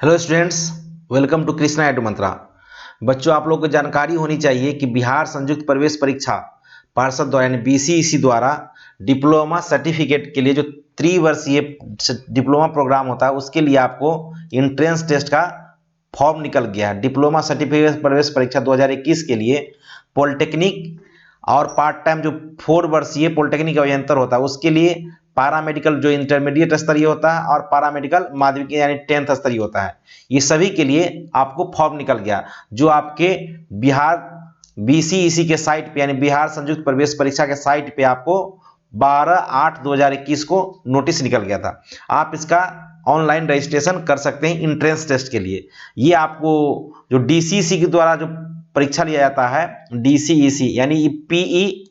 Hello students, welcome to Krishna Edu Mantra. बच्चों, आप लोगों को जानकारी होनी चाहिए कि बिहार संयुक्त प्रवेश परीक्षा पार्षद द्वारा यानी बीसीईसी द्वारा डिप्लोमा सर्टिफिकेट के लिए जो त्रिवर्षीय डिप्लोमा प्रोग्राम होता है उसके लिए आपको इंट्रेंस टेस्ट का फॉर्म निकल गया है। डिप्लोमा सर्टिफिकेट प्रवेश परीक्षा 2021 के लिए पॉलिटेक्निक और पार्ट टाइम जो 4 वर्षीय पॉलिटेक्निक अभियंतर होता है उसके लिए पैरामेडिकल जो इंटरमीडिएट स्तरीय होता है और पैरामेडिकल माध्यमिक यानी 10th स्तरीय होता है, ये सभी के लिए आपको फॉर्म निकल गया जो आपके बिहार बीसीईसी के साइट पे यानी बिहार संयुक्त प्रवेश परीक्षा के साइट पे आपको 12/8/2021 को नोटिस निकल गया था। आप इसका ऑनलाइन रजिस्ट्रेशन कर सकते हैं इंट्रेंस टेस्ट के लिए। ये आपको जो डीसीईसी के द्वारा जो परीक्षा लिया जाता है डीसीईसी यानी पीई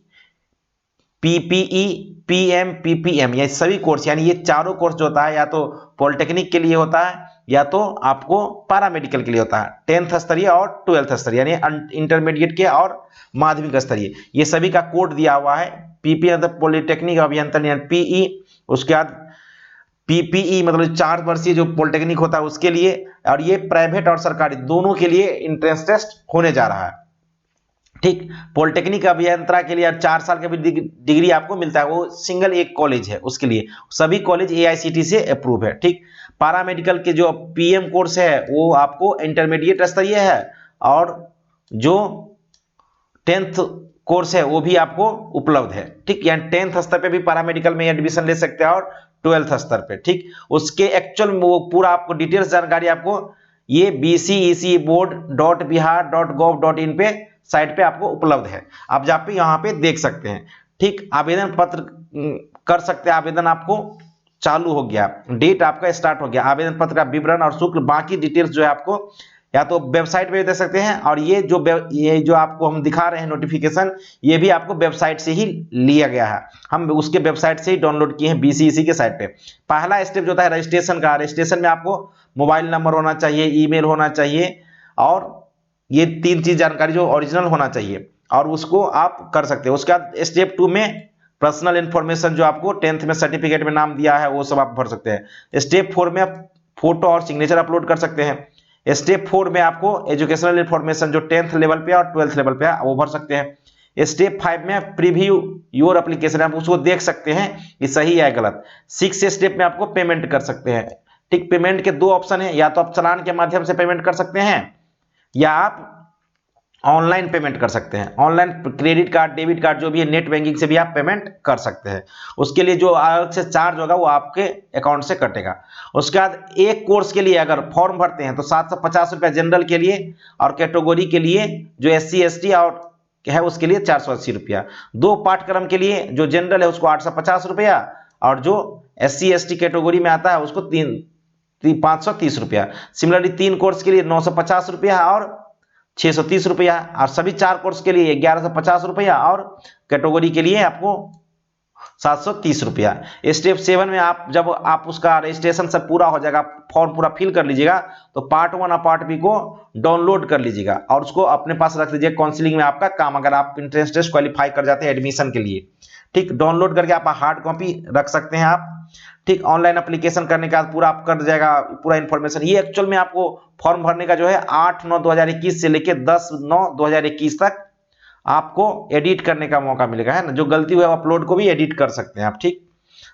पीपीई पीएम पीपीएम ये सभी कोर्स यानी ये चारों कोर्स जो होता है या तो पॉलिटेक्निक के लिए होता है या तो आपको पैरामेडिकल के लिए होता है 10th स्तरीय और 12th स्तरीय यानी इंटरमीडिएट के और माध्यमिक स्तरीय, ये सभी का कोड दिया हुआ है। पीपी मतलब पॉलिटेक्निक अभियंत्रण यानी पीई, उसके बाद पीपीई मतलब 4 वर्षीय जो पॉलिटेक्निक होता है उसके लिए, और ये प्राइवेट और सरकारी दोनों के लिए इंट्रेंस टेस्ट होने जा रहा है। ठीक, पॉलिटेक्निक अभियंत्रण के लिए 4 साल का भी डिग्री आपको मिलता है, वो सिंगल एक कॉलेज है उसके लिए, सभी कॉलेज एआईसीटी से अप्रूव है। ठीक, पैरामेडिकल के जो पीएम कोर्स है वो आपको इंटरमीडिएट स्तरीय है और जो 10th कोर्स है वो भी आपको उपलब्ध है। ठीक, यानी 10th स्तर पे भी पैरामेडिकल में एडमिशन ले सकते हैं और 12th स्तर पे। ठीक, उसके एक्चुअल वो पूरा आपको डिटेल्स जानकारी आपको ये bcecboard.bihar.gov.in पे साइट पे आपको उपलब्ध है, आप जा पे यहाँ पे देख सकते हैं। ठीक, आवेदन पत्र कर सकते हैं, आवेदन आपको चालू हो गया, डेट आपका स्टार्ट हो गया। आवेदन पत्र का विवरण और शुल्क बाकी डिटेल्स जो है आपको या तो वेबसाइट पे दे सकते हैं और ये जो आपको हम दिखा रहे हैं नोटिफिकेशन, ये भी आपको वेबसाइट से ही लिया गया है, हम उसके वेबसाइट से ही डाउनलोड किए हैं बीसीईसी के साइट पे। पहला स्टेप जो होता है रजिस्ट्रेशन का, रजिस्ट्रेशन में आपको मोबाइल नंबर होना चाहिए, ईमेल होना चाहिए और ये 3 चीज जानकारी जो ओरिजिनल होना चाहिए और उसको आप कर सकते हैं। उसके बाद स्टेप 2 में पर्सनल इंफॉर्मेशन जो आपको 10th में सर्टिफिकेट में नाम दिया है वो सब आप भर सकते हैं। स्टेप 4 में आप फोटो और सिग्नेचर अपलोड कर सकते हैं। स्टेप 4 में आपको एजुकेशनल इंफॉर्मेशन जो 10th लेवल पे और 12th लेवल पे है वो भर सकते हैं। स्टेप 5 में प्रीव्यू योर एप्लीकेशन, आप उसको देख सकते हैं कि सही है गलत। 6 स्टेप में आपको पेमेंट कर सकते हैं। ठीक, पेमेंट के 2 ऑप्शन है, या तो आप चालान के माध्यम से पेमेंट कर सकते हैं या आप ऑनलाइन पेमेंट कर सकते हैं। Online credit card, debit card जो भी है, नेट बैंकिंग से भी आप पेमेंट कर सकते हैं। उसके लिए जो अलग से चार्ज होगा वो आपके अकाउंट से कटेगा। उसके बाद एक कोर्स के लिए अगर फॉर्म भरते हैं तो 750 रुपया जनरल के लिए और कैटेगरी के लिए जो SC ST और है उसके लिए 480 रुपया। 2 पाठ्यक्रम के लिए जो जनरल है उसको 850 रुपया और जो SC ST कैटेगरी में आता है उसको 530 रुपया। सिमिलरली 3 कोर्स के लिए 950 रुपया और 630 रुपया, और सभी 4 कोर्स के लिए 1150 रुपया और कैटेगरी के लिए आपको 730 रुपया। स्टेप 7 में आप जब आप उसका रजिस्ट्रेशन सब पूरा हो जाएगा, फॉर्म पूरा फिल कर लीजिएगा तो पार्ट 1 और पार्ट बी को डाउनलोड कर लीजिएगा और उसको अपने पास रख लीजिएगा। काउंसलिंग में आपका काम अगर आप इंट्रेंस टेस्ट क्वालिफाई कर जाते हैं एडमिशन के लिए। ठीक, डाउनलोड करके आप हार्ड कॉपी रख सकते हैं आप। ठीक, ऑनलाइन एप्लीकेशन करने का पूरा आप कर जाएगा पूरा इंफॉर्मेशन। ये एक्चुअल में आपको फॉर्म भरने का जो है 8/9/2021 से लेके 10/9/2021 तक आपको एडिट करने का मौका मिलेगा, है ना। जो गलती हुआ अपलोड को भी एडिट कर सकते हैं आप। ठीक,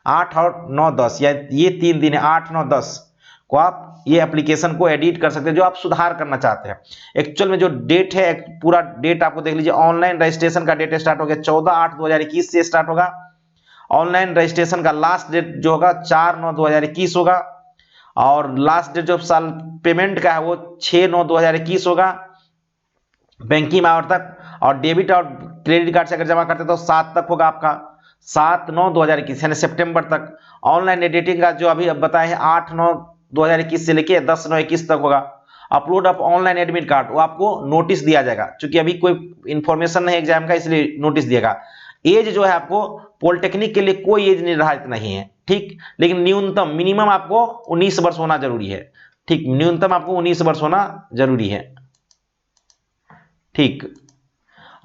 8 और 9 10 या ये 3 दिन है, 8 9 10 को आप ये एप्लीकेशन को एडिट कर सकते हैं जो आप सुधार करना चाहते हैं। एक्चुअल में जो डेट है पूरा डेट आपको देख लीजिए। ऑनलाइन रजिस्ट्रेशन का डेट स्टार्ट हो गया 14/8/2021 से स्टार्ट होगा। ऑनलाइन रजिस्ट्रेशन का लास्ट डेट जो होगा 4/9/2021 होगा और लास्ट डेट जो साल पेमेंट का है वो 6/9/2021 होगा बैंकिंग आवर तक। और डेबिट और क्रेडिट कार्ड से अगर जमा करते तो 7 तक होगा आपका, 7/9/2021 यानी सितंबर तक। ऑनलाइन एडिटिंग का जो अभी अब बताए हैं 8/9/2021 से लेके 10/9/21 तक होगा। Upload of online admit card वो आपको नोटिस दिया जाएगा, क्योंकि अभी कोई इंफॉर्मेशन नहीं एग्जाम का इसलिए नोटिस दिएगा। एज जो है आपको पॉलिटेक्निक के लिए कोई एज निर्धारित नहीं है। ठीक, लेकिन न्यूनतम मिनिमम आपको 19 वर्ष होना जरूरी है। ठीक, न्यूनतम आपको 19 वर्ष होना जरूरी है। ठीक,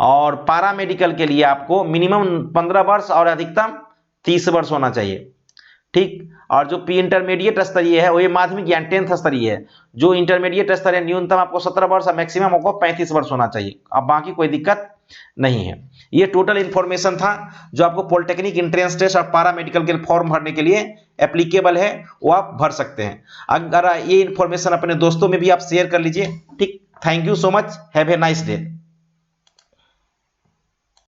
और पैरामेडिकल के लिए आपको मिनिमम 15 वर्ष और अधिकतम 30 वर्ष होना चाहिए। ठीक। और जो प्री इंटरमीडिएट स्तरीय है वो ये माध्यमिक ज्ञान 10th स्तरीय है। जो इंटरमीडिएट स्तर है न्यूनतम आपको 17 वर्ष और मैक्सिमम आपको 35 वर्ष होना चाहिए। अब बाकी कोई दिक्कत नहीं है। ये टोटल इंफॉर्मेशन था जो आपको पॉलिटेक्निक एंट्रेंस टेस्ट और पारा मेडिकल के फॉर्म भरने के लिए एप्लीकेबल है, वो आप भर सकते हैं। अगर ये इंफॉर्मेशन अपने दोस्तों में भी आप शेयर कर लीजिए। ठीक, thank you so much, have a nice day.